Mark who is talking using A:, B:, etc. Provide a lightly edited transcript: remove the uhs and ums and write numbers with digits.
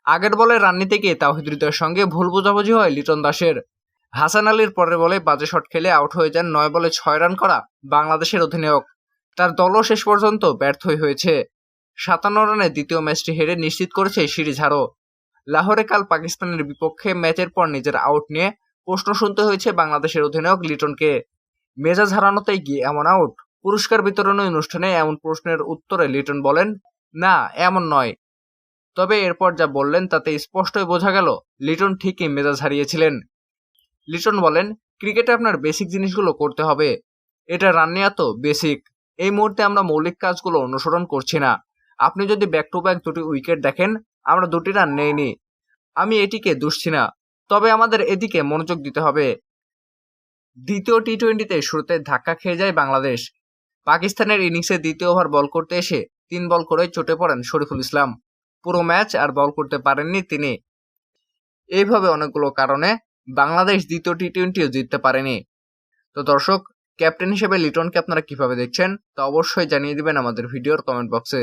A: আগের বলে রান নিতে গিয়ে তাওহিদ হৃদয়ের সঙ্গে ভুল বোঝাবুঝি হয় লিটন দাসের। হাসান আলীর পরের বলে বাজে শট খেলে আউট হয়ে যান 9 বলে 6 রান করা বাংলাদেশের অধিনায়ক। তার দলও শেষ পর্যন্ত ব্যর্থই হয়েছে। 57 রানে দ্বিতীয় ম্যাচটি হেরে নিশ্চিত করেছে সিরিজ হারও। লাহোরে কাল পাকিস্তানের বিপক্ষে ম্যাচের পর নিজের আউট নিয়ে প্রশ্ন শুনতে হয়েছে বাংলাদেশের অধিনায়ক লিটনকে। মেজাজ হারানোতে গিয়ে এমন আউট? পুরস্কার বিতরণী অনুষ্ঠানে এমন প্রশ্নের উত্তরে লিটন বলেন, না এমন নয়। তবে এরপর যা বললেন তাতে স্পষ্টই বোঝা গেল লিটন ঠিকই মেজাজ হারিয়েছিলেন। লিটন বলেন, ক্রিকেটে আপনার বেসিক জিনিসগুলো করতে হবে। এটা রান নেওয়া তো বেসিক। এই মুহূর্তে আমরা মৌলিক কাজগুলো অনুসরণ করছি না। আপনি যদি ব্যাক টু ব্যাক 2টি উইকেট দেখেন, আমরা 2টি রান নেইনি। আমি এটিকে দুষছি না, তবে আমাদের এদিকে মনোযোগ দিতে হবে। দ্বিতীয় টি-20তে শুরুতে ধাক্কা খেয়ে যায় বাংলাদেশ। পাকিস্তানের ইনিংসে দ্বিতীয় ওভার বল করতে এসে 3 বল করে চটে পড়েন শরীফুল ইসলাম। পুরো ম্যাচ আর বল করতে পারেননি তিনি। এইভাবে অনেকগুলো কারণে বাংলাদেশ দ্বিতীয় টি-20ও জিততে পারেনি। তো দর্শক, ক্যাপ্টেন হিসেবে লিটনকে আপনারা কিভাবে দেখছেন তা অবশ্যই জানিয়ে দিবেন আমাদের ভিডিওর কমেন্ট বক্সে।